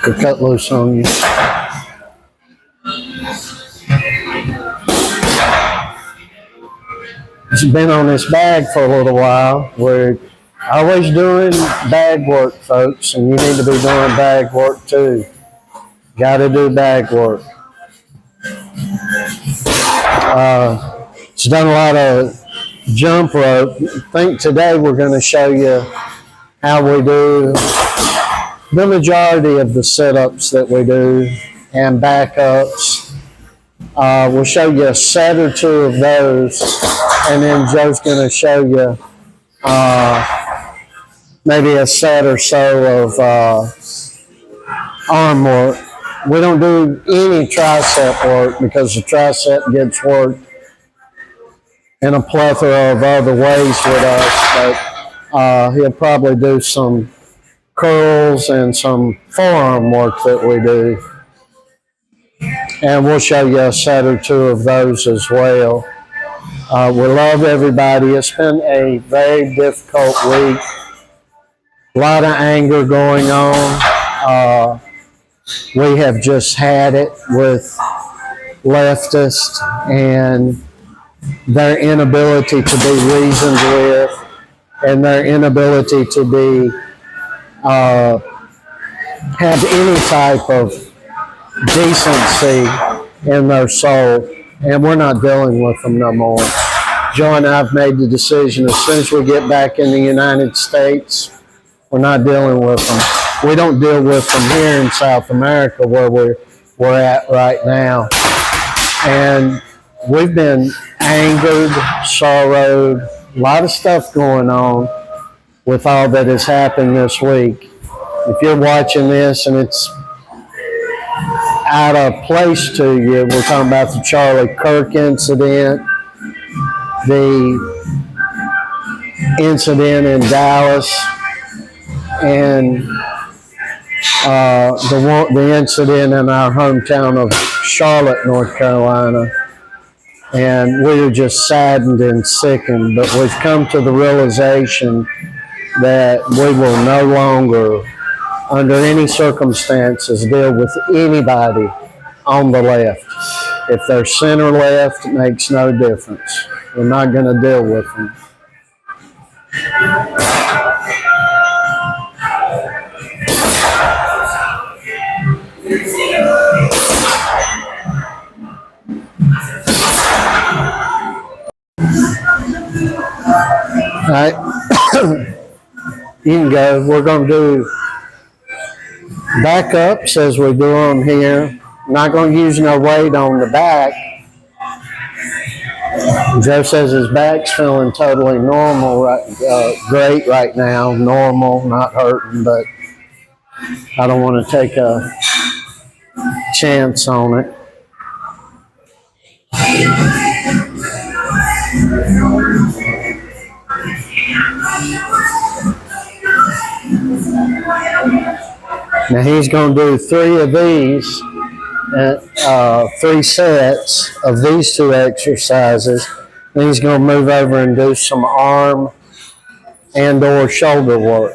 Could cut loose on you. It's been on this bag for a little while. We're always doing bag work, folks, and you need to be doing bag work too. Got to do bag work. It's done a lot of jump rope. I think today we're going to show you how we do the majority of the sit-ups that we do and backups. We'll show you a set or two of those, and then Joe's going to show you maybe a set or so of arm work. We don't do any tricep work because the tricep gets worked in a plethora of other ways with us, but he'll probably do some curls and some forearm work that we do. And we'll show you a set or two of those as well. We love everybody. It's been a very difficult week. A lot of anger going on. We have just had it with leftists and their inability to be reasoned with and their inability to be have any type of decency in their soul, and we're not dealing with them no more. Joe and I have made the decision as soon as we get back in the United States, we're not dealing with them. We don't deal with them here in South America where we're at right now. And we've been angered, sorrowed, a lot of stuff going on with all that has happened this week. If you're watching this and it's out of place to you, we're talking about the Charlie Kirk incident, the incident in Dallas, and the incident in our hometown of Charlotte, North Carolina. And we are just saddened and sickened, but we've come to the realization that we will no longer, under any circumstances, deal with anybody on the left. If they're center left, it makes no difference. We're not going to deal with them. All right, you can go. We're going to do backups as we do on here. Not going to use no weight on the back. Joe says his back's feeling totally normal, great right now, normal, not hurting, but I don't want to take a chance on it. Now he's going to do 3 of these, 3 sets of these 2 exercises. Then he's going to move over and do some arm and or shoulder work.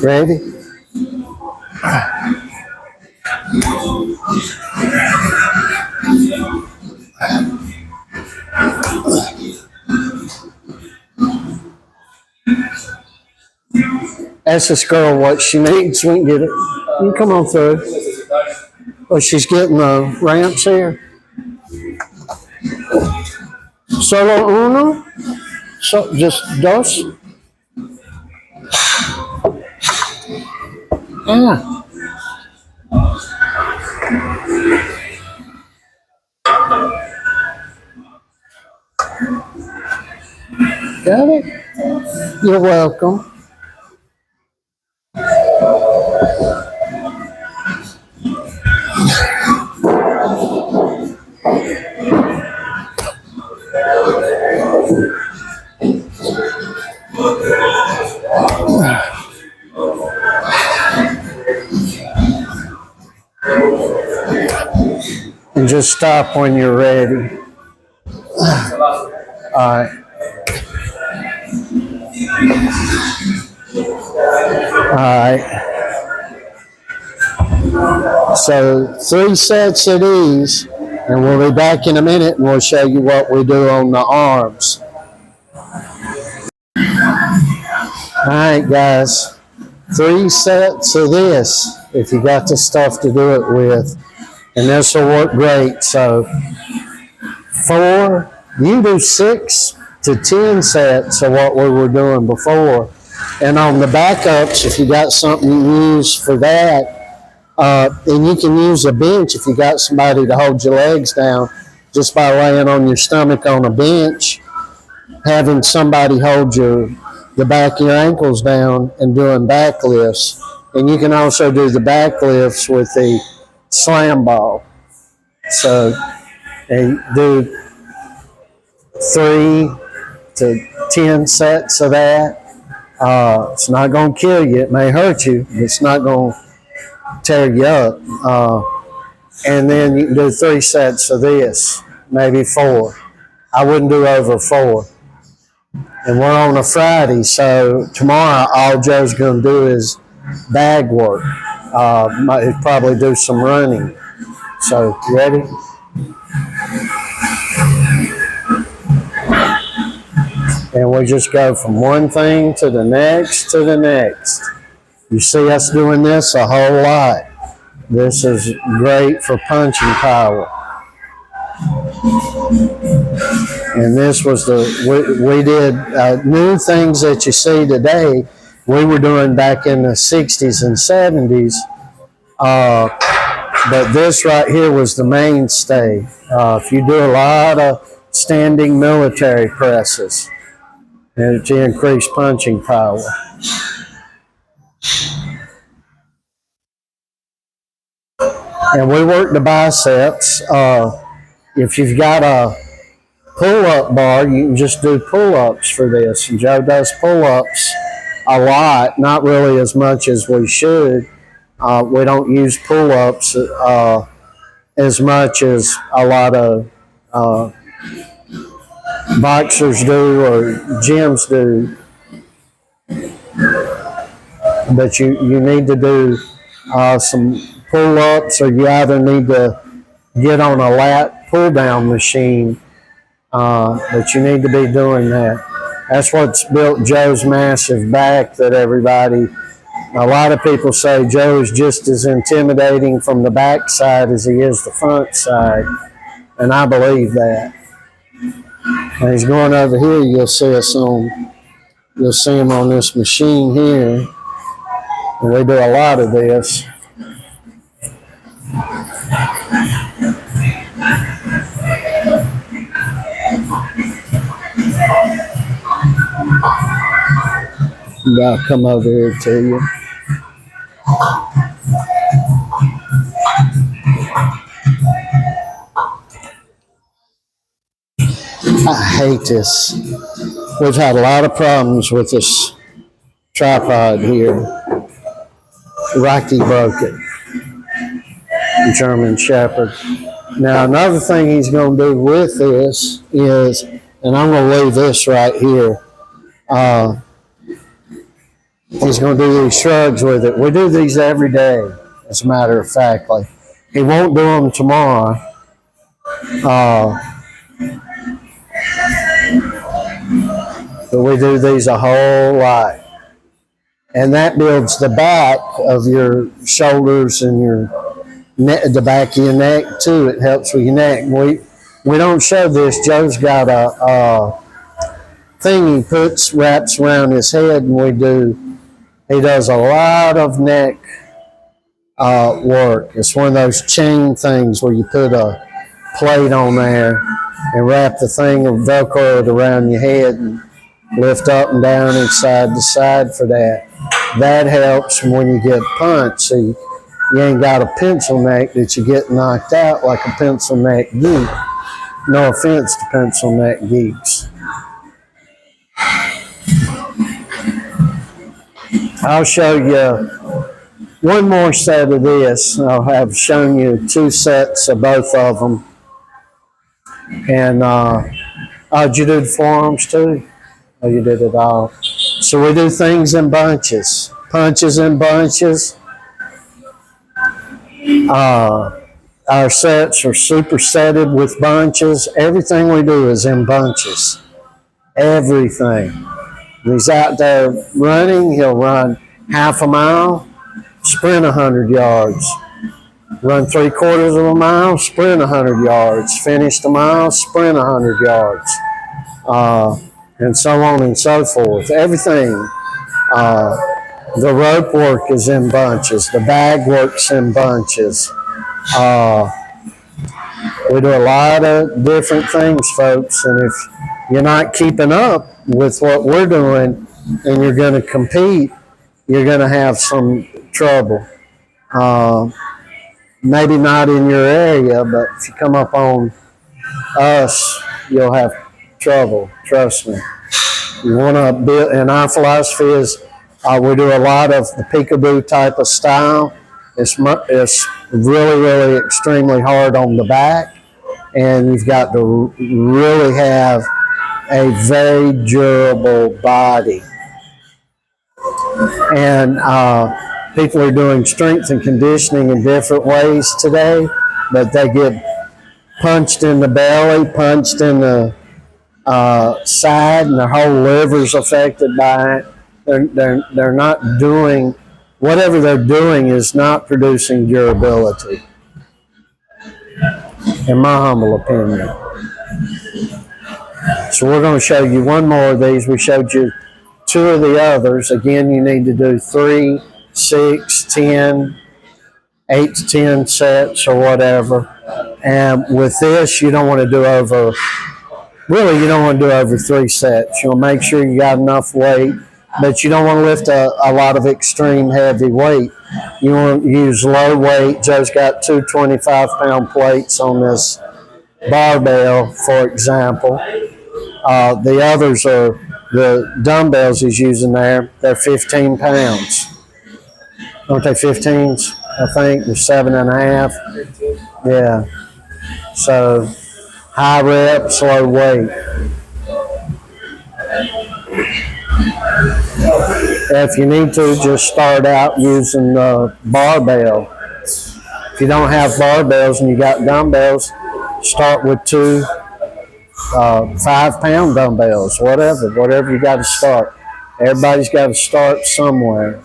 Ready? Ask this girl what she needs. We can get it. You can come on through. Oh, she's getting the ramps here. Solo uno? So just dos? Ah. Got it? You're welcome. And just stop when you're ready. All right. All right. So 3 sets of these, and we'll be back in a minute and we'll show you what we do on the arms. All right, guys. 3 sets of this, if you got the stuff to do it with. And this will work great. So 4, you do 6 to 10 sets of what we were doing before. And on the backups, if you got something you use for that, and you can use a bench if you got somebody to hold your legs down just by laying on your stomach on a bench, having somebody hold the back of your ankles down and doing back lifts. And you can also do the back lifts with the slam ball. So they do 3 to 10 sets of that. It's not going to kill you. It may hurt you. It's not going to tear you up. And then you can do 3 sets of this, maybe 4. I wouldn't do over 4. And we're on a Friday, so tomorrow all Joe's going to do is bag work. Might probably do some running. So, you ready? And we just go from one thing to the next to the next. You see us doing this a whole lot. This is great for punching power. And this was we did new things that you see today, we were doing back in the 60s and 70s. But this right here was the mainstay. If you do a lot of standing military presses, and to increase punching power. And we work the biceps. If you've got a pull-up bar, you can just do pull-ups for this. And Joe does pull-ups a lot, not really as much as we should. We don't use pull-ups as much as a lot of boxers do or gyms do. But you need to do some pull-ups, or you either need to get on a lat pull-down machine, but you need to be doing that. That's what's built Joe's massive back that a lot of people say Joe's just as intimidating from the back side as he is the front side, and I believe that. And he's going over here, you'll see him on this machine here, and we do a lot of this. I'll come over here to you. I hate this. We've had a lot of problems with this tripod here. Rocky broke it. German Shepherd. Now another thing he's going to do with this is, and I'm going to leave this right here, he's going to do these shrugs with it. We do these every day, as a matter of fact. He won't do them tomorrow. But we do these a whole lot. And that builds the back of your shoulders and the back of your neck too. It helps with your neck. We don't show this. Joe's got a thing he wraps around his head, and he does a lot of neck work. It's one of those chain things where you put a plate on there and wrap the thing of Velcro around your head, and lift up and down and side to side for that. That helps when you get punched. So you ain't got a pencil neck that you get knocked out like a pencil neck geek. No offense to pencil neck geeks. I'll show you one more set of this. I'll have shown you 2 sets of both of them. And did you do the forearms too? Oh, you did it all. So we do things in bunches. Punches in bunches. Our sets are supersetted with bunches. Everything we do is in bunches. Everything. He's out there running. He'll run half a mile, sprint 100 yards. Run 3/4 of a mile, sprint 100 yards. Finish the mile, sprint 100 yards. And so on and so forth. Everything. The rope work is in bunches. The bag work's in bunches. We do a lot of different things, folks, and if you're not keeping up with what we're doing and you're going to compete, you're going to have some trouble. Maybe not in your area, but if you come up on us, you'll have trouble, trust me. You want to build, and our philosophy is we do a lot of the peekaboo type of style. It's really, really extremely hard on the back, and you've got to really have a very durable body. And people are doing strength and conditioning in different ways today, but they get punched in the belly, punched in the side, and their whole liver's affected by it. They're not doing, whatever they're doing is not producing durability, in my humble opinion. So we're going to show you one more of these. We showed you 2 of the others. Again, you need to do 3, 6, 10, 8 to 10 sets or whatever. And with this, you don't want to do over, really you don't want to do over 3 sets. You'll make sure you got enough weight, but you don't want to lift a lot of extreme heavy weight. You want to use low weight. Joe's got 2 25-pound plates on this barbell, for example. The others are the dumbbells he's using there. They're 15 pounds. Aren't they 15s? I think they're 7.5. Yeah. So high reps, low weight. If you need to, just start out using the barbell. If you don't have barbells and you got dumbbells, start with 2 5-pound dumbbells, whatever you got to start. Everybody's got to start somewhere.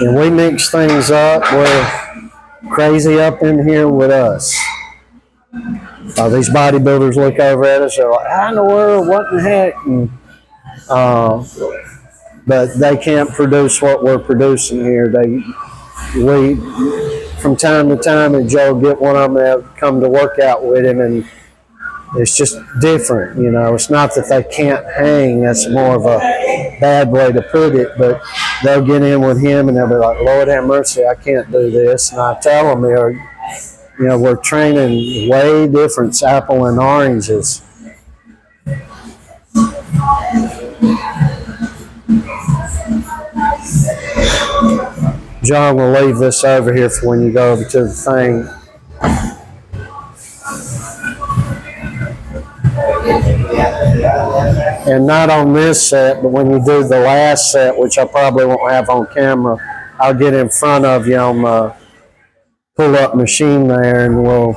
And we mix things up. We're crazy up in here with us. These bodybuilders look over at us, they're like, how in the world, what in the heck? And, but they can't produce what we're producing here. We from time to time, and Joe get one of them that come to work out with him, and it's just different, you know. It's not that they can't hang, that's more of a bad way to put it, but they'll get in with him and they'll be like, Lord have mercy, I can't do this. And I tell them, we're training way different, it's apple and oranges. John will leave this over here for when you go over to the thing. And not on this set, but when you do the last set, which I probably won't have on camera, I'll get in front of you on the pull-up machine there, and we'll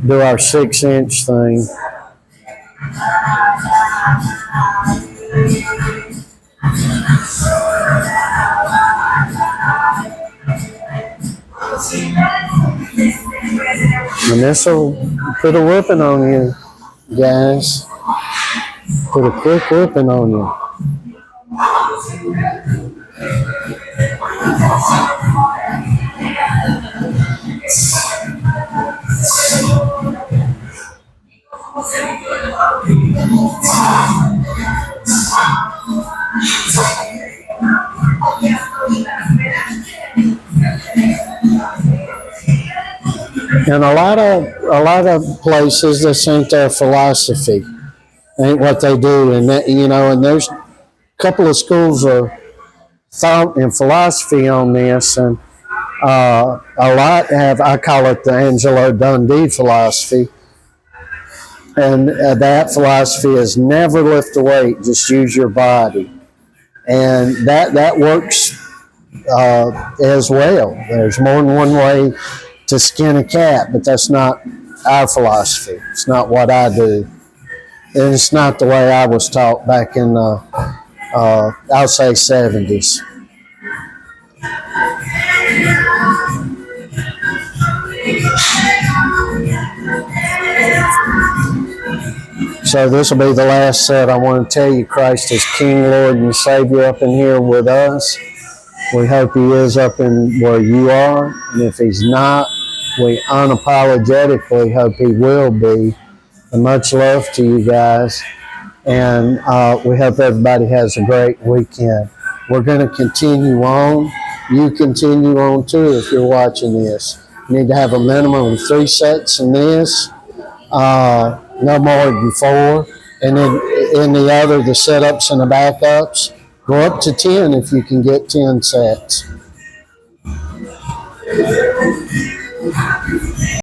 do our 6-inch thing. And this will put a whipping on you, guys. Put a quick whipping on you. And a lot of places, this ain't their philosophy, ain't what they do, and that, you know, and there's a couple of schools of thought and philosophy on this, and a lot have, I call it the Angelo Dundee philosophy, and that philosophy is never lift a weight, just use your body, and that works as well. There's more than one way to skin a cat, but that's not our philosophy. It's not what I do, and it's not the way I was taught back in I'll say 70s. So this will be the last set. I want to tell you, Christ is King, Lord, and Savior up in here with us. We hope He is up in where you are, and if He's not, we unapologetically hope He will be. And much love to you guys, and we hope everybody has a great weekend. We're going to continue on. You continue on too if you're watching this. You need to have a minimum of 3 sets in this, no more than 4. And then in the other, the setups and the backups, go up to 10 if you can get 10 sets.